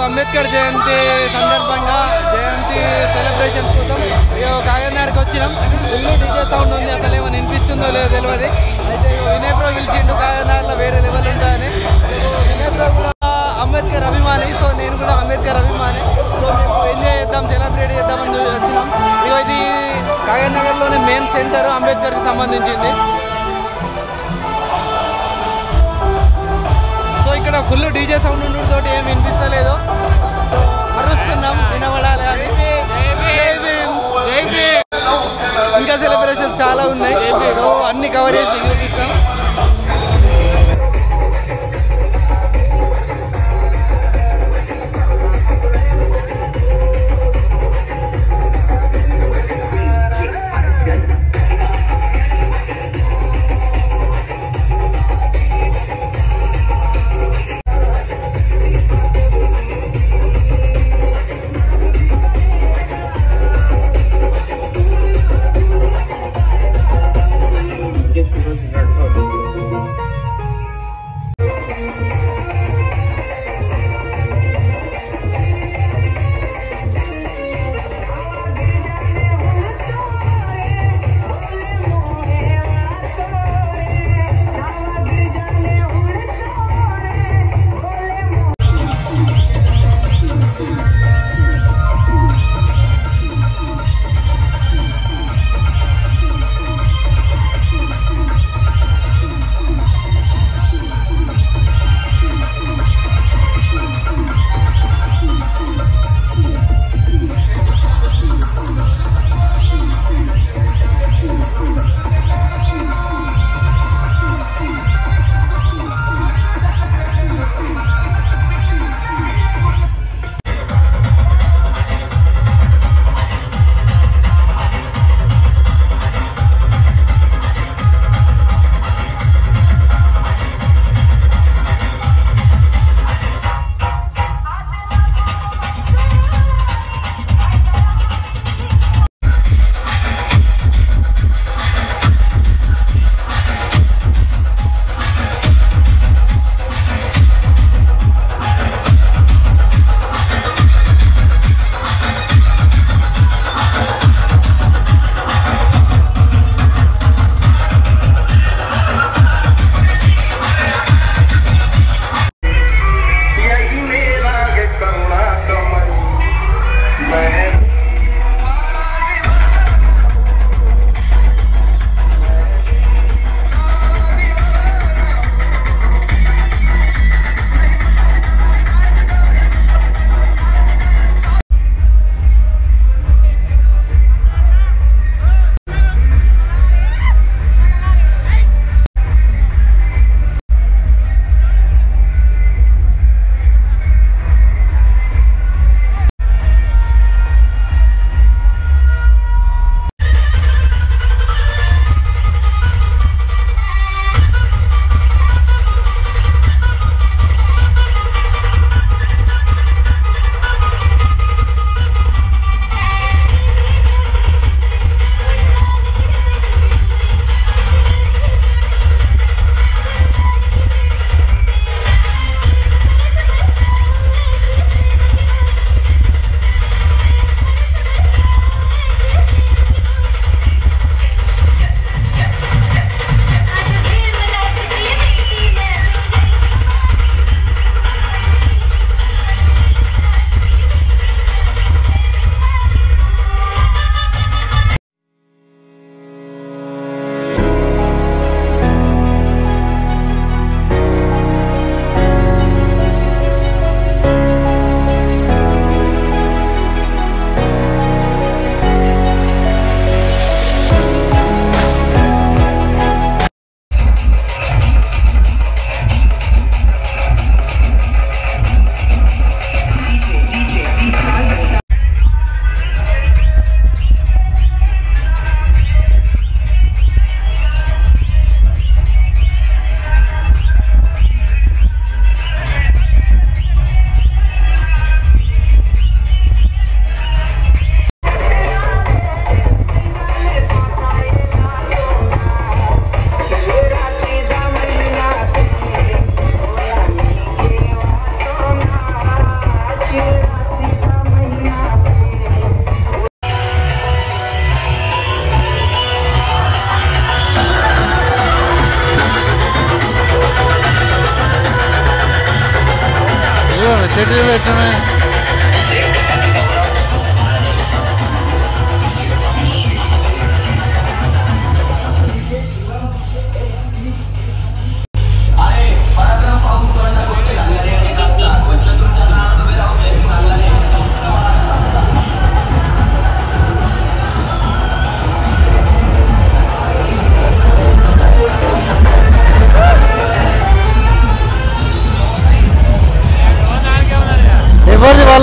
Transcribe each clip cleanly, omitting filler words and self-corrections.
అంబేద్కర్ జయంతి సందర్భంగా జయంతి సెలబ్రేషన్స్ కోసం కాగజ్నగర్కి వచ్చినాం. ఫుల్ డీజే సౌండ్ ఉంది, అసలు ఏమైనా వినిపిస్తుందో లేదో తెలియదు. అయితే వినయ్ బ్రో పిలిచిండు కాగజ్నగర్లో వేరే లెవెల్ ఉంటుందని. వినయ్ బ్రో కూడా అంబేద్కర్ అభిమాని, సో నేను కూడా అంబేద్కర్ అభిమాని. సో మేము ఎంజాయ్ చేద్దాం, సెలబ్రేట్ చేద్దామని వచ్చినాం. ఇక ఇది కాగజ్నగర్లోనే మెయిన్ సెంటర్ అంబేద్కర్కి సంబంధించింది. సో ఇక్కడ ఫుల్ డీజే సౌండ్ ఉండడంతో ఏం వినిపిస్తలేదు. సో అరుస్తున్నాం వినబడాలి అని. ఇంకా సెలబ్రేషన్స్ చాలా ఉన్నాయి, సో అన్ని కవర్ చేసి చూపిస్తాం.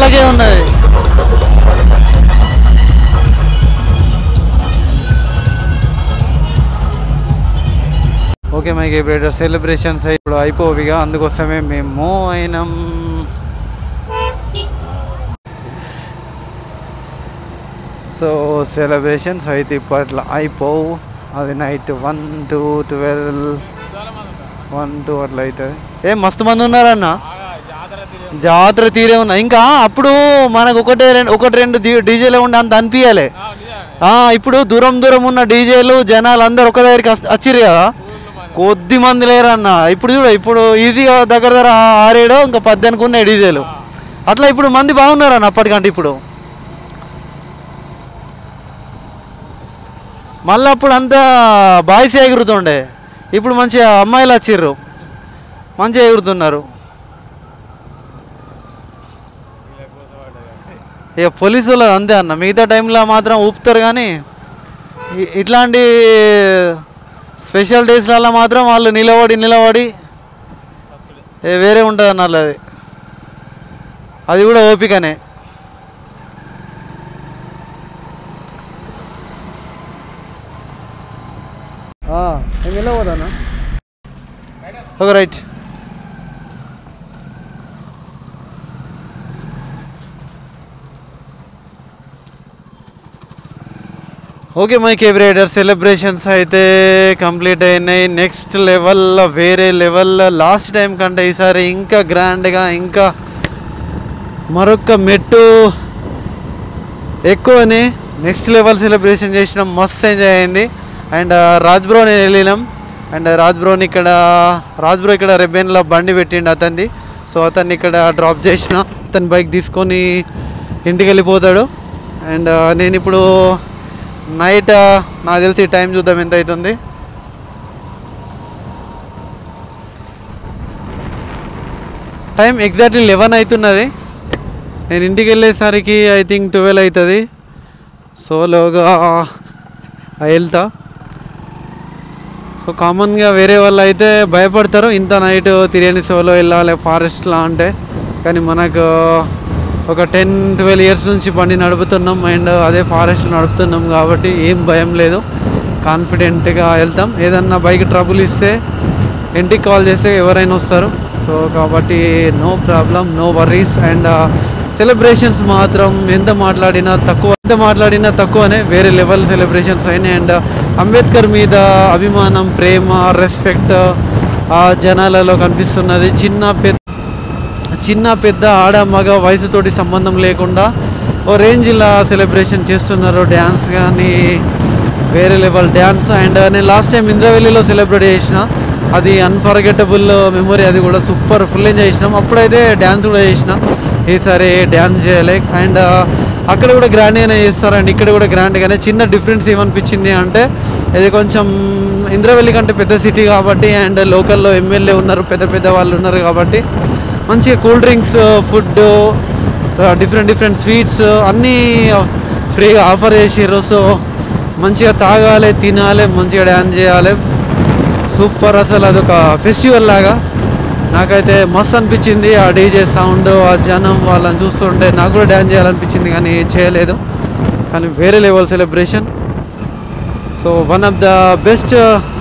వాళ్ళకే ఉన్నది. ఓకే మైక్ బ్రేడర్ సెలబ్రేషన్స్ ఇప్పుడు అయిపోవిగా, అందుకోసమే మేము అయినాం. సో సెలబ్రేషన్స్ అయితే ఇప్పట్లో అయిపోవు, అది నైట్ 1 to 12 1 2 అట్లా అవుతుంది. మస్తు మంది ఉన్నారన్న, జాతర తీరే ఉన్నా. ఇంకా అప్పుడు మనకు ఒకటి రెండు డీజేలే ఉండే అంత అనిపించాలి. ఇప్పుడు దూరం దూరం ఉన్న డీజేలు జనాలు అందరు ఒక దగ్గరికి వచ్చిర్రు కదా, కొద్ది మంది లేరన్న. ఇప్పుడు చూడ, ఇప్పుడు ఈజీగా దగ్గర 6-7 ఇంకా 10 ఉన్నాయి డీజేలు. అట్లా ఇప్పుడు మంది బాగున్నారన్న అప్పటికంటే. ఇప్పుడు మళ్ళీ అప్పుడు అంతా బాయ్స్ ఎగురుతుండే, ఇప్పుడు మంచిగా అమ్మాయిలు వచ్చిర్రు, మంచిగా ఎగురుతున్నారు. ఇక పోలీసు వాళ్ళు అంతే అన్న, మిగతా టైంలో మాత్రం ఊపుతారు. కానీ ఇట్లాంటి స్పెషల్ డేస్లలో మాత్రం వాళ్ళు నిలబడి వేరే ఉంటుంది అన్న. అది కూడా ఓపికనే. నేను నిలబోదానా? Okay right. ఓకే మై కేబ్రేడర్ సెలబ్రేషన్స్ అయితే కంప్లీట్ అయినాయి. నెక్స్ట్ లెవెల్, వేరే లెవెల్. లాస్ట్ టైం కంటే ఈసారి ఇంకా గ్రాండ్గా, ఇంకా మరొక మెట్టు ఎక్కువని నెక్స్ట్ లెవెల్ సెలబ్రేషన్ చేసినాం. మస్త్ ఎంజాయ్ అయింది. అండ్ రాజ్బ్రో నేను వెళ్ళినాం. అండ్ రాజ్బ్రో ఇక్కడ రెబ్బెన్లో బండి పెట్టిండు అతనిది. సో అతన్ని ఇక్కడ డ్రాప్ చేసిన, అతని బైక్ తీసుకొని ఇంటికి వెళ్ళిపోతాడు. అండ్ నేను ఇప్పుడు నైట్, నాకు తెలిసి టైం చూద్దాం ఎంత అవుతుంది. టైం ఎగ్జాక్ట్లీ 11 అవుతున్నది. నేను ఇంటికి వెళ్ళేసరికి ఐ థింక్ 12 అవుతుంది. సోలోగా వెళ్తా. సో కామన్గా వేరే వాళ్ళు అయితే భయపడతారు, ఇంత నైట్ తిరిగి సోలో వెళ్ళాలి ఫారెస్ట్లా అంటే. కానీ మనకు ఒక 10-12 ఇయర్స్ నుంచి బండి నడుపుతున్నాం అండ్ అదే ఫారెస్ట్ నడుపుతున్నాం కాబట్టి ఏం భయం లేదు, కాన్ఫిడెంట్గా వెళ్తాం. ఏదన్నా బైక్ ట్రబుల్ ఇస్తే ఇంటికి కాల్ చేస్తే ఎవరైనా వస్తారు. సో కాబట్టి no problem, no worries. And celebrations మాత్రం ఎంత మాట్లాడినా తక్కువనే, వేరే లెవెల్ సెలబ్రేషన్స్ అయినాయి. అండ్ అంబేద్కర్ మీద అభిమానం, ప్రేమ, రెస్పెక్ట్ ఆ జనాలలో కనిపిస్తున్నది. చిన్న పెద్ద ఆడ మగ వయసుతోటి సంబంధం లేకుండా ఓ రేంజ్లా సెలబ్రేషన్ చేస్తున్నారు. డ్యాన్స్ కానీ వేరే లెవెల్ డ్యాన్స్. అండ్ నేను లాస్ట్ టైం ఇంద్రవెల్లిలో సెలబ్రేట్ చేసిన, అది అన్ఫర్గెటబుల్ మెమొరీ. అది కూడా సూపర్ ఫుల్ ఎంజాయ్ చేసినాం. అప్పుడైతే డ్యాన్స్ కూడా చేసిన, ఈసారి డ్యాన్స్ చేయలే. అండ్ అక్కడ కూడా గ్రాండ్గానే చేస్తారు అండ్ ఇక్కడ కూడా గ్రాండ్గానే. చిన్న డిఫరెన్స్ ఏమనిపించింది అంటే, ఇది కొంచెం ఇంద్రవెల్లి కంటే పెద్ద సిటీ కాబట్టి అండ్ లోకల్లో ఎమ్మెల్యే ఉన్నారు, పెద్ద వాళ్ళు ఉన్నారు కాబట్టి మంచిగా cool drinks, food, different sweets అన్నీ ఫ్రీగా ఆఫర్ చేసారు. సో మంచిగా తాగాలి, తినాలి, మంచిగా డ్యాన్స్ చేయాలి. సూపర్, అసలు అదొక ఫెస్టివల్ లాగా నాకైతే మస్తు అనిపించింది. ఆ డీజే సౌండ్, ఆ జనం వాళ్ళని చూస్తుంటే నాకు కూడా డ్యాన్స్ చేయాలనిపించింది కానీ చేయలేదు. కానీ వేరే level celebration. So one of the best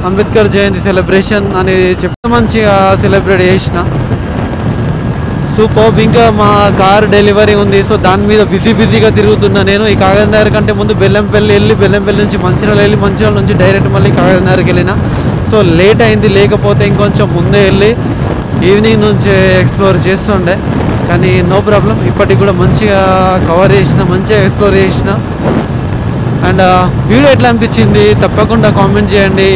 Ambedkar Jayanti celebration అని చెప్తే మంచిగా సెలబ్రేట్ చేసిన. సూపర్. ఇంకా మా కార్ డెలివరీ ఉంది, సో దాని మీద బిజీగా తిరుగుతున్నా నేను. ఈ కాగజ్నగర్ కంటే ముందు బెల్లంపల్లి వెళ్ళి, బెల్లంపల్లి నుంచి మంచిర్యాల వెళ్ళి, మంచిర్యాల నుంచి డైరెక్ట్ మళ్ళీ కాగజ్నగర్కి వెళ్ళిన. సో లేట్ అయింది, లేకపోతే ఇంకొంచెం ముందే వెళ్ళి ఈవినింగ్ నుంచి ఎక్స్ప్లోర్ చేస్తుండే. కానీ నో ప్రాబ్లం, ఇప్పటికి కూడా మంచిగా కవర్ చేసిన, మంచిగా ఎక్స్ప్లోర్ చేసిన. అండ్ వీడియో ఎట్లా అనిపించింది తప్పకుండా కామెంట్ చేయండి.